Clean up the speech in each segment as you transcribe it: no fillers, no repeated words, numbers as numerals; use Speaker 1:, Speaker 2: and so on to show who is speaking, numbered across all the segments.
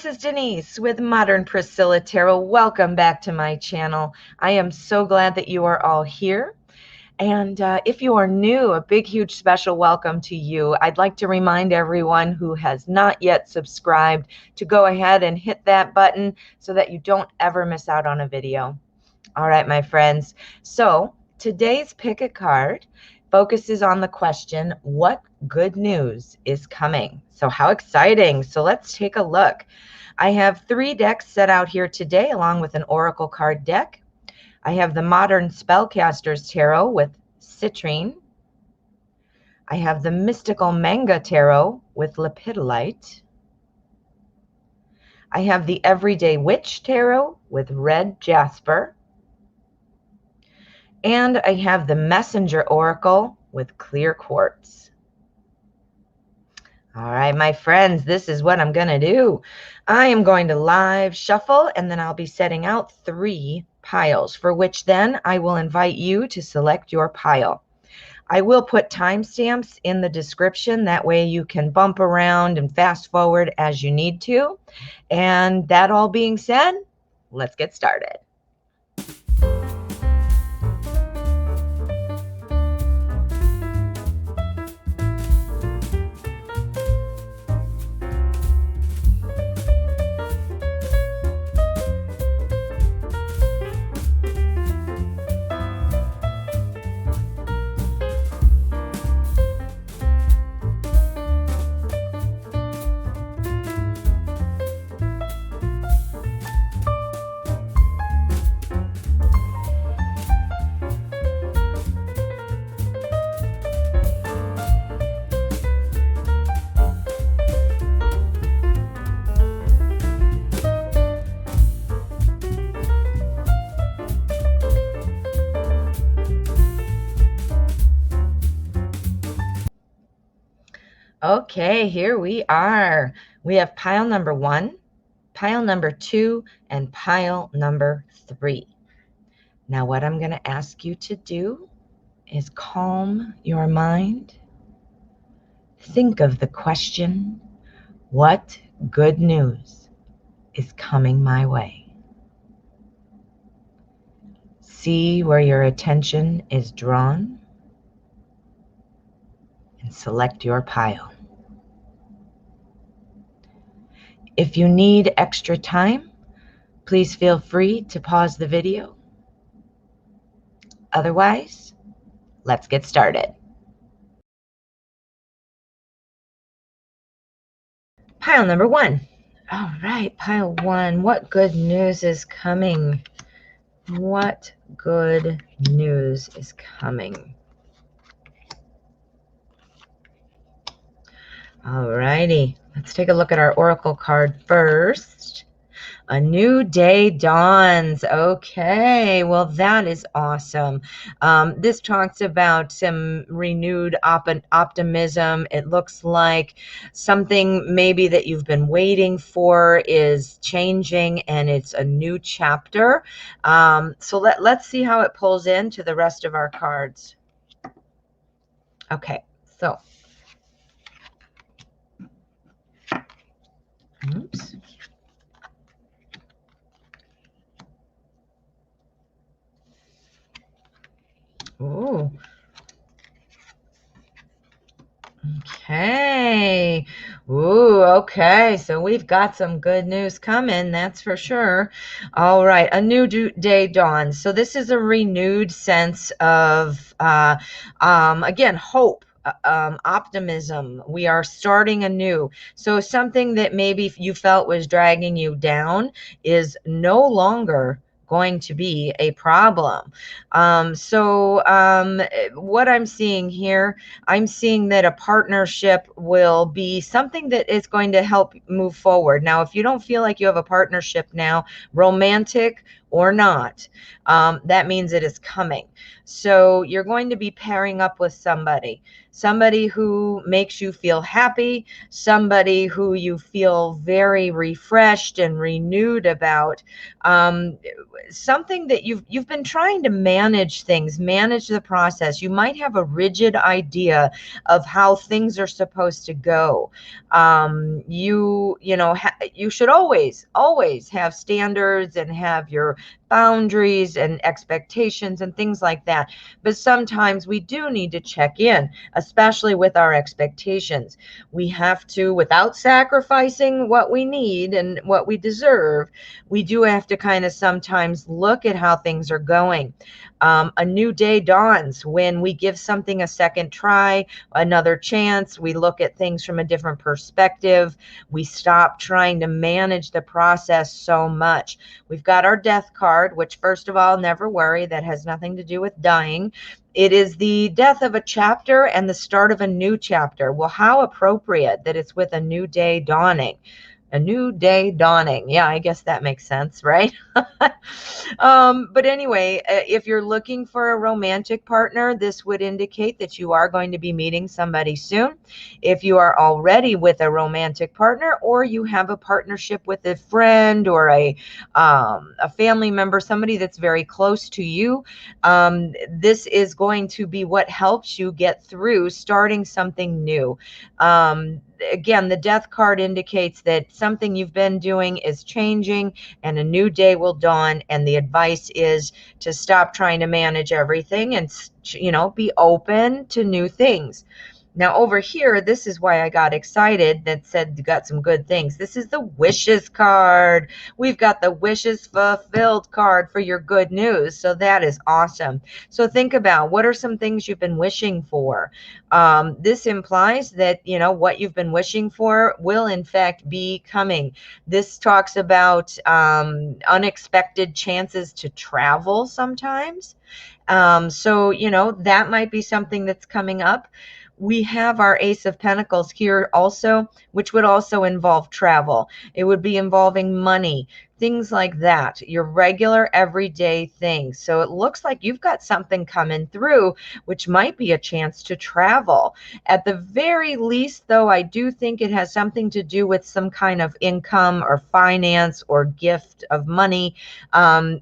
Speaker 1: is Denise with Modern Priscilla Tarot. Welcome back to my channel. I am so glad that you are all here. And if you are new, a big, huge special welcome to you. I'd like to remind everyone who has not yet subscribed to go ahead and hit that button so that you don't ever miss out on a video. All right, my friends. So today's pick a card focuses on the question, what good news is coming? So how exciting. So let's take a look. I have 3 decks set out here today along with an oracle card deck. I have the Modern Spellcasters Tarot with citrine. I have the Mystical Manga Tarot with lepidolite. I have the Everyday Witch Tarot with red jasper. And I have the Messenger Oracle with clear quartz. All right, my friends, this is what I'm going to do. I am going to live shuffle, and then I'll be setting out 3 piles, for which then I will invite you to select your pile. I will put timestamps in the description. That way you can bump around and fast forward as you need to. And that all being said, let's get started. Okay, here we are. We have pile number 1, pile number 2, and pile number 3. Now what I'm going to ask you to do is calm your mind. Think of the question, what good news is coming my way? See where your attention is drawn and select your pile. If you need extra time, please feel free to pause the video. Otherwise, let's get started. Pile number 1. All right, pile 1. What good news is coming? What good news is coming? All righty, let's take a look at our oracle card first. A new day dawns. Okay, well, that is awesome. This talks about some renewed optimism. It looks like something maybe that you've been waiting for is changing, and it's a new chapter. So let's see how it pulls into the rest of our cards. Okay, so. Oops. Oh. Okay. Ooh, okay. So we've got some good news coming, that's for sure. All right. A new day dawns. So this is a renewed sense of, again, hope. Optimism. We are starting anew. So something that maybe you felt was dragging you down is no longer going to be a problem. What I'm seeing here, I'm seeing that a partnership will be something that is going to help move forward. Now, if you don't feel like you have a partnership now, romantic or not, that means it is coming. So you're going to be pairing up with somebody who makes you feel happy, somebody who you feel very refreshed and renewed about. Um, Something that you've been trying to manage the process. You might have a rigid idea of how things are supposed to go. You should always have standards and have your boundaries and expectations and things like that. But sometimes we do need to check in, especially with our expectations. We have to, without sacrificing what we need and what we deserve, we do have to kind of sometimes look at how things are going. A new day dawns when we give something a second try, another chance. We look at things from a different perspective. We stop trying to manage the process so much. We've got our death card, which, first of all, never worry, that has nothing to do with dying. It is the death of a chapter and the start of a new chapter. Well, how appropriate that it's with a new day dawning. A new day dawning. Yeah, I guess that makes sense, right? But anyway, if you're looking for a romantic partner, this would indicate that you are going to be meeting somebody soon. If you are already with a romantic partner, or you have a partnership with a friend or a family member, somebody that's very close to you, this is going to be what helps you get through starting something new. Again, the death card indicates that something you've been doing is changing and a new day will dawn. And the advice is to stop trying to manage everything and, be open to new things. Now over here, this is why I got excited that said you got some good things. This is the wishes card. We've got the wishes fulfilled card for your good news. So that is awesome. So think about, what are some things you've been wishing for? This implies that, what you've been wishing for will in fact be coming. This talks about unexpected chances to travel sometimes. So that might be something that's coming up. We have our Ace of Pentacles here also, which would also involve travel. It would be involving money, things like that, your regular everyday things. So it looks like you've got something coming through, which might be a chance to travel. At the very least, though, I do think it has something to do with some kind of income or finance or gift of money.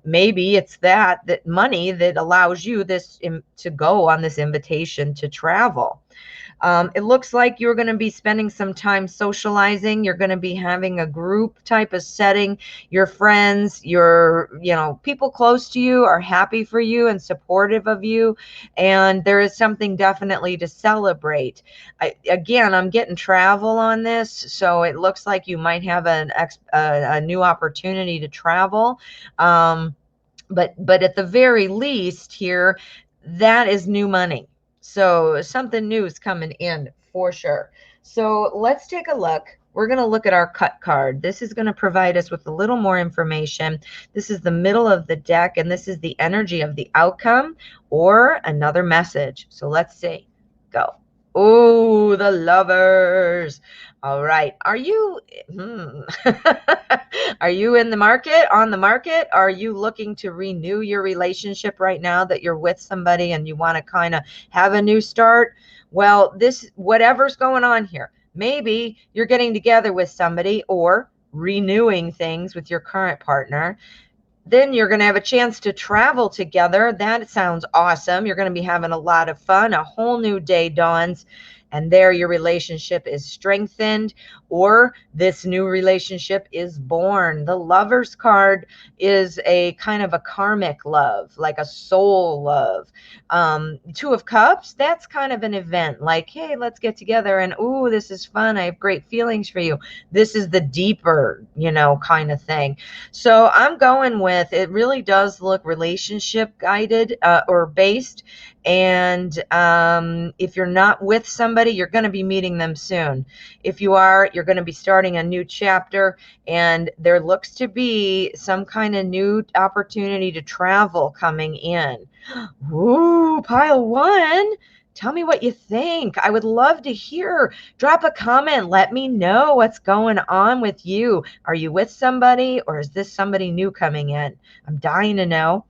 Speaker 1: Maybe it's that money that allows you to go on this invitation to travel. It looks like you're going to be spending some time socializing. You're going to be having a group type of setting. Your friends, people close to you are happy for you and supportive of you. And there is something definitely to celebrate. I'm getting travel on this. So it looks like you might have a new opportunity to travel. But at the very least here, that is new money. So something new is coming in for sure. So let's take a look. We're going to look at our cut card. This is going to provide us with a little more information. This is the middle of the deck, and this is the energy of the outcome or another message. So let's see. Go. Oh, the Lovers. All right. Are you are you in the market, on the market? Are you looking to renew your relationship right now that you're with somebody and you want to kind of have a new start? Well, whatever's going on here, maybe you're getting together with somebody or renewing things with your current partner. Then you're going to have a chance to travel together. That sounds awesome. You're going to be having a lot of fun. A whole new day dawns, and there your relationship is strengthened, or this new relationship is born. The Lovers card is a kind of a karmic love, like a soul love. Two of Cups, that's kind of an event, like, hey, let's get together and, ooh, this is fun. I have great feelings for you. This is the deeper, kind of thing. So I'm going with, it really does look relationship guided or based. And if you're not with somebody, you're going to be meeting them soon. If you are, you're going to be starting a new chapter, and there looks to be some kind of new opportunity to travel coming in. Ooh, pile one. Tell me what you think. I would love to hear. Drop a comment. Let me know what's going on with you. Are you with somebody, or is this somebody new coming in? I'm dying to know.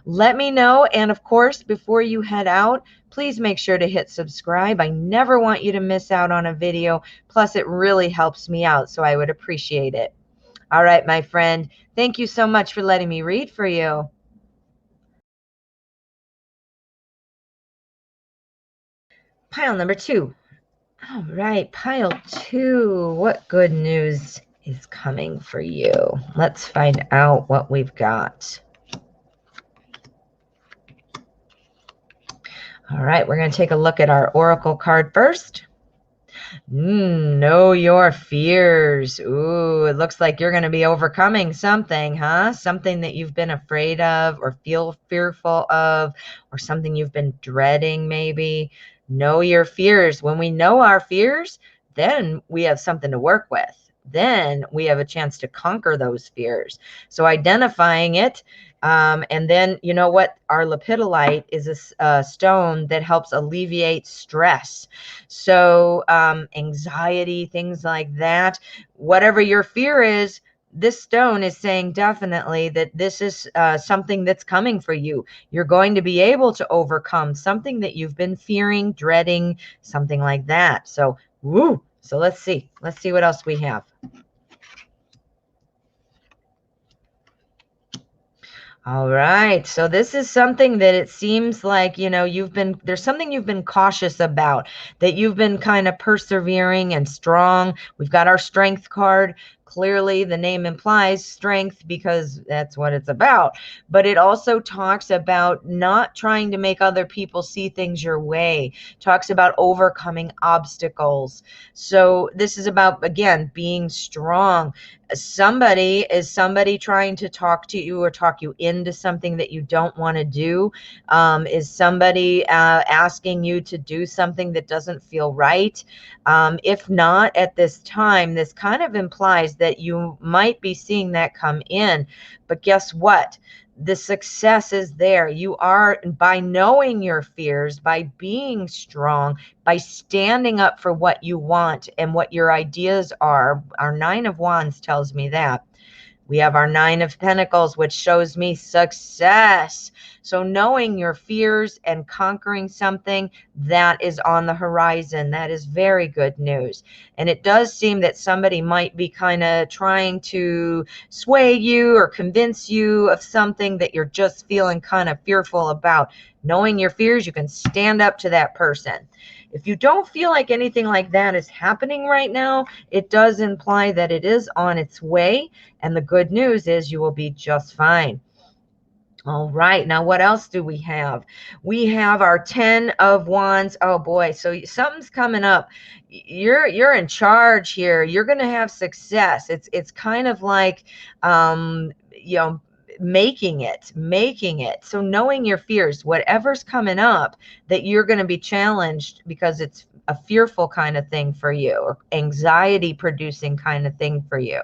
Speaker 1: Let me know. And of course, before you head out, please make sure to hit subscribe. I never want you to miss out on a video. Plus, it really helps me out, so I would appreciate it. All right, my friend. Thank you so much for letting me read for you. Pile number 2. All right, pile 2. What good news is coming for you? Let's find out what we've got. All right, we're going to take a look at our oracle card first. Know your fears. Ooh, it looks like you're going to be overcoming something, huh? Something that you've been afraid of or feel fearful of, or something you've been dreading maybe. Know your fears. When we know our fears, then we have something to work with. Then we have a chance to conquer those fears. So identifying it, and then you know what? Our lepidolite is a stone that helps alleviate stress. So anxiety, things like that, whatever your fear is, this stone is saying definitely that this is something that's coming for you. You're going to be able to overcome something that you've been fearing, dreading, something like that. So, woo. So let's see. Let's see what else we have. All right. So this is something that it seems like, there's something you've been cautious about, that you've been kind of persevering and strong. We've got our strength card. Clearly, the name implies strength because that's what it's about. But it also talks about not trying to make other people see things your way, talks about overcoming obstacles. So this is about, again, being strong. Somebody trying to talk to you or talk you into something that you don't want to do? Is somebody asking you to do something that doesn't feel right? If not at this time, this kind of implies that you might be seeing that come in. But guess what? The success is there. You are, by knowing your fears, by being strong, by standing up for what you want and what your ideas are. Our 9 of Wands tells me that. We have our 9 of Pentacles, which shows me success. So knowing your fears and conquering something, that is on the horizon. That is very good news. And it does seem that somebody might be kind of trying to sway you or convince you of something that you're just feeling kind of fearful about. Knowing your fears, you can stand up to that person. If you don't feel like anything like that is happening right now, it does imply that it is on its way. And the good news is you will be just fine. All right. Now, what else do we have? We have our 10 of Wands. Oh boy. So something's coming up. You're in charge here. You're going to have success. It's kind of like, making it. So knowing your fears, whatever's coming up, that you're going to be challenged because it's a fearful kind of thing for you, or anxiety producing kind of thing for you.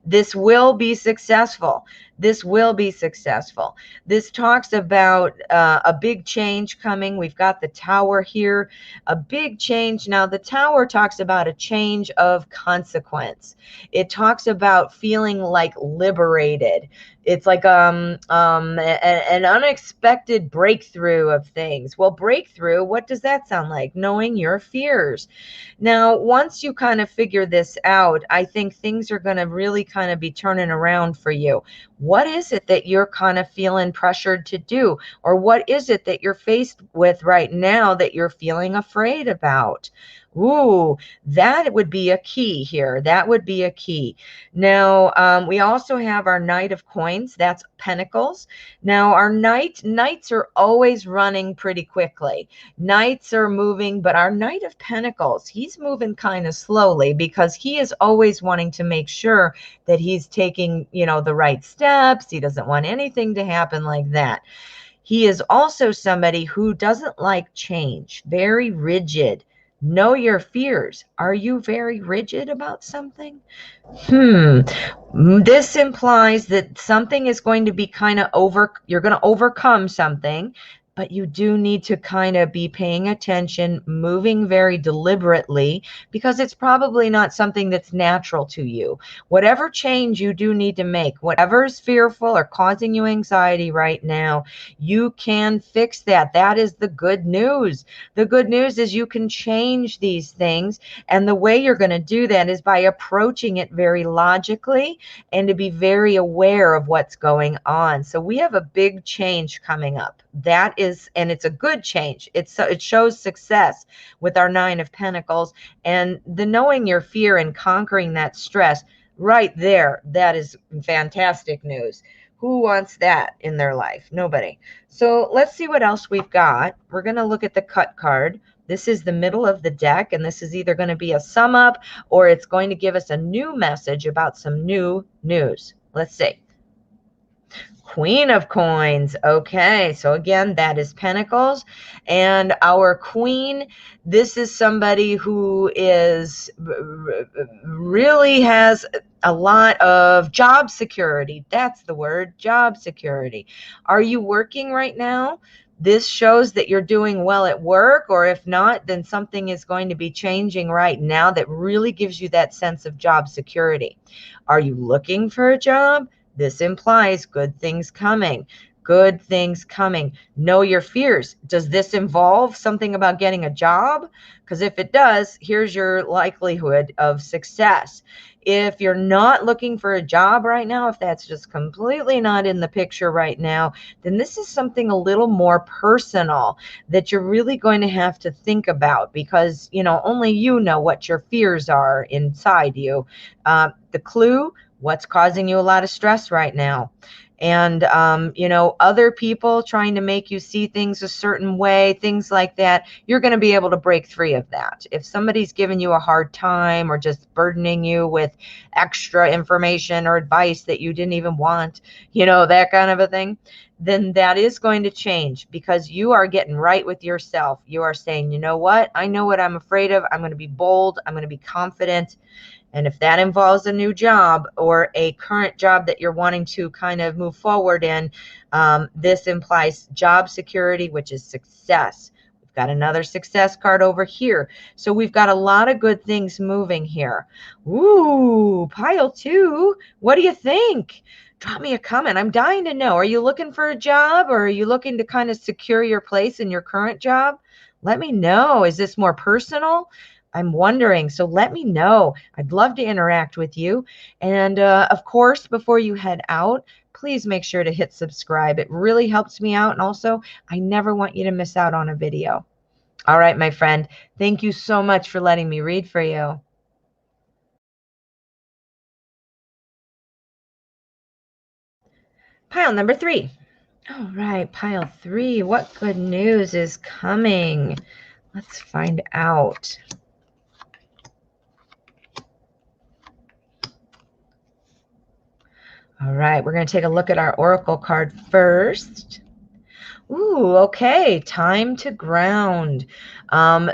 Speaker 1: This will be successful. This will be successful. This talks about a big change coming. We've got the Tower here, a big change. Now, the Tower talks about a change of consequence. It talks about feeling like liberated. It's like an unexpected breakthrough of things. Well, breakthrough, what does that sound like? Knowing your fears. Now, once you kind of figure this out, I think things are going to really kind of be turning around for you. What is it that you're kind of feeling pressured to do? Or what is it that you're faced with right now that you're feeling afraid about? Ooh, that would be a key here. That would be a key. Now, we also have our Knight of Coins. That's Pentacles. Now, our knights are always running pretty quickly. Knights are moving, but our Knight of Pentacles, he's moving kind of slowly because he is always wanting to make sure that he's taking, the right steps. He doesn't want anything to happen like that. He is also somebody who doesn't like change, very rigid. Know your fears. Are you very rigid about something? This implies that something is going to be kind of you're going to overcome something. but you do need to kind of be paying attention, moving very deliberately, because it's probably not something that's natural to you. Whatever change you do need to make, whatever is fearful or causing you anxiety right now, you can fix that. That is the good news. The good news is you can change these things. And the way you're going to do that is by approaching it very logically and to be very aware of what's going on. So we have a big change coming up. That is, and it's a good change. It shows success with our Nine of Pentacles, and the knowing your fear and conquering that stress right there. That is fantastic news. Who wants that in their life? Nobody. So let's see what else we've got. We're going to look at the cut card. This is the middle of the deck, and this is either going to be a sum up or it's going to give us a new message about some new news. Let's see. Queen of Coins. Okay, so again, that is Pentacles. And our Queen, this is somebody who is really has a lot of job security. That's the word, job security. Are you working right now? This shows that you're doing well at work, or if not, then something is going to be changing right now that really gives you that sense of job security. Are you looking for a job? This implies good things coming. Good things coming. Know your fears. Does this involve something about getting a job? Because if it does, here's your likelihood of success. If you're not looking for a job right now, if that's just completely not in the picture right now, then this is something a little more personal that you're really going to have to think about, because, you know, only you know what your fears are inside you. The clue, what's causing you a lot of stress right now? And, you know, other people trying to make you see things a certain way, things like that, you're going to be able to break free of that. If somebody's giving you a hard time or just burdening you with extra information or advice that you didn't even want, you know, that kind of a thing, then that is going to change, because you are getting right with yourself. You are saying, you know what? I know what I'm afraid of. I'm going to be bold. I'm going to be confident. And if that involves a new job or a current job that you're wanting to kind of move forward in, this implies job security, which is success. We've got another success card over here. So we've got a lot of good things moving here. Ooh, pile two. What do you think? Drop me a comment. I'm dying to know. Are you looking for a job, or are you looking to kind of secure your place in your current job? Let me know. Is this more personal? I'm wondering. So let me know. I'd love to interact with you. And of course, before you head out, please make sure to hit subscribe. It really helps me out. And also, I never want you to miss out on a video. All right, my friend. Thank you so much for letting me read for you. Pile number 3. All right, pile 3. What good news is coming? Let's find out. All right, we're going to take a look at our oracle card first. Ooh, okay, time to ground.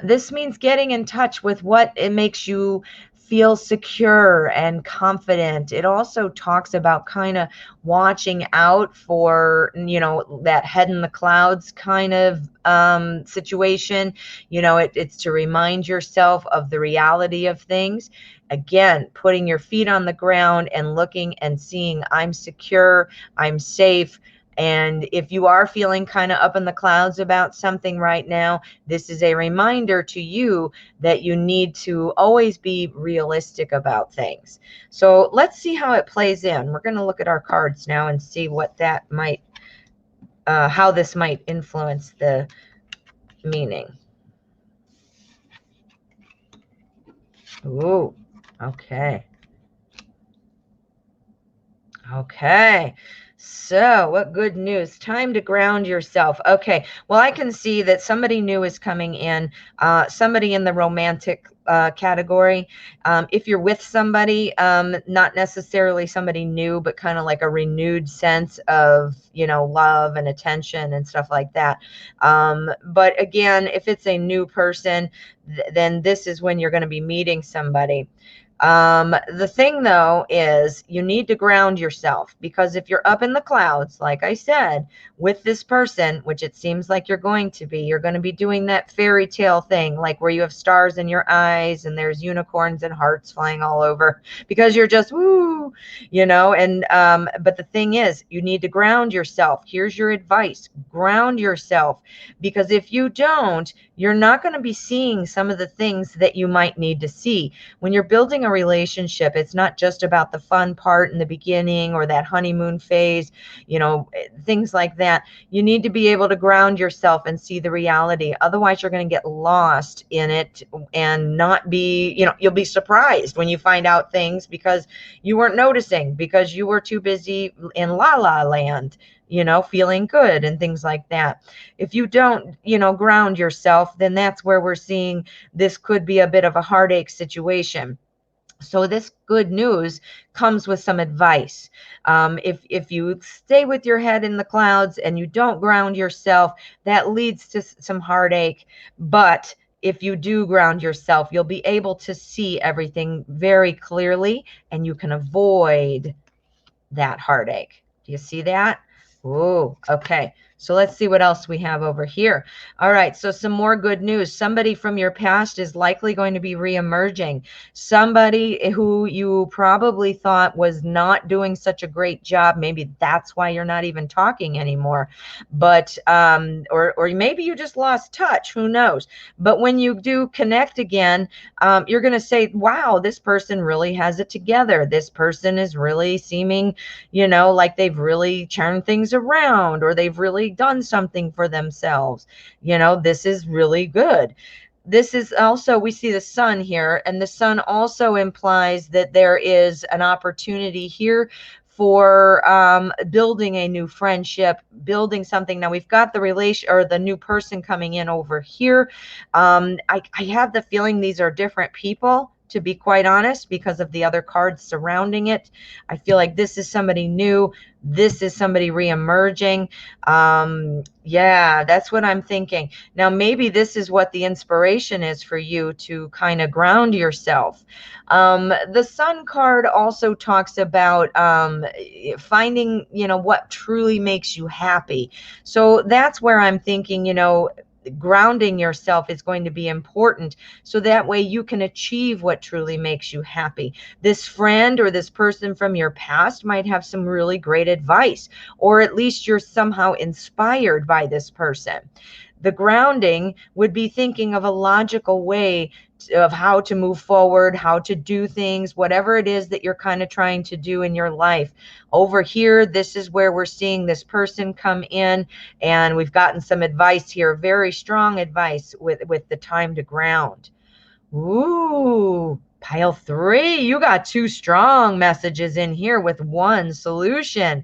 Speaker 1: This means getting in touch with what it makes you feel secure and confident. It also talks about kind of watching out for, you know, that head in the clouds kind of situation. You know, it's to remind yourself of the reality of things. Again, putting your feet on the ground and looking and seeing, I'm secure, I'm safe. And if you are feeling kind of up in the clouds about something right now, this is a reminder to you that you need to always be realistic about things. So let's see how it plays in. We're going to look at our cards now and see what that might, how this might influence the meaning. Ooh, okay. Okay. So, what good news? Time to ground yourself. Okay. Well, I can see that somebody new is coming in, somebody in the romantic category. If you're with somebody, not necessarily somebody new, but kind of like a renewed sense of, you know, love and attention and stuff like that. But again, if it's a new person, then this is when you're going to be meeting somebody. The thing though is you need to ground yourself, because if you're up in the clouds, like I said, with this person, which it seems like you're going to be doing that fairy tale thing, like where you have stars in your eyes and there's unicorns and hearts flying all over because you're just woo, and but the thing is, you need to ground yourself. Here's your advice: ground yourself, because if you don't, you're not going to be seeing some of the things that you might need to see. When you're building a relationship, it's not just about the fun part in the beginning or that honeymoon phase, things like that. You need to be able to ground yourself and see the reality. Otherwise, you're going to get lost in it and not be, you'll be surprised when you find out things because you weren't noticing, because you were too busy in la la land, feeling good and things like that. If you don't, ground yourself, then that's where we're seeing this could be a bit of a heartache situation. So this good news comes with some advice. If you stay with your head in the clouds and you don't ground yourself, that leads to some heartache. But if you do ground yourself, you'll be able to see everything very clearly and you can avoid that heartache. Do you see that? Ooh, okay. So let's see what else we have over here. All right, so some more good news. Somebody from your past is likely going to be reemerging. Somebody who you probably thought was not doing such a great job. Maybe that's why you're not even talking anymore. But or maybe you just lost touch. Who knows? But when you do connect again, you're going to say, wow, this person really has it together. This person is really seeming, like they've really turned things around, or they've really done something for themselves. This is really good. This is also, we see the sun here, and the sun also implies that there is an opportunity here for building a new friendship, building something. Now we've got the relation or the new person coming in over here. I have the feeling these are different people, to be quite honest, because of the other cards surrounding it. I feel like this is somebody new. This is somebody reemerging. Yeah, that's what I'm thinking. Now, maybe this is what the inspiration is for you to kind of ground yourself. The Sun card also talks about finding, what truly makes you happy. So that's where I'm thinking, grounding yourself is going to be important, so that way you can achieve what truly makes you happy. This friend or this person from your past might have some really great advice, or at least you're somehow inspired by this person. The grounding would be thinking of a logical way of how to move forward, how to do things, whatever it is that you're kind of trying to do in your life. Over here, this is where we're seeing this person come in, and we've gotten some advice here, very strong advice with the time to ground. Ooh, pile 3, you got 2 strong messages in here with 1 solution.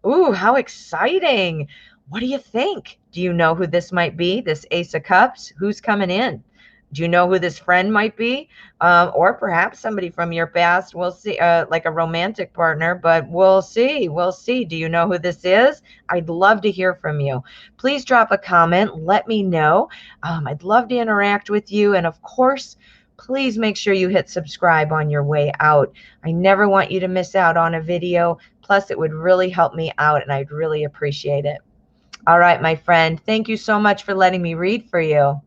Speaker 1: Ooh, how exciting. What do you think? Do you know who this might be? This Ace of Cups? Who's coming in? Do you know who this friend might be? Or perhaps somebody from your past. We'll see, like a romantic partner, but we'll see. We'll see. Do you know who this is? I'd love to hear from you. Please drop a comment. Let me know. I'd love to interact with you. And of course, please make sure you hit subscribe on your way out. I never want you to miss out on a video. Plus, it would really help me out, and I'd really appreciate it. All right, my friend. Thank you so much for letting me read for you.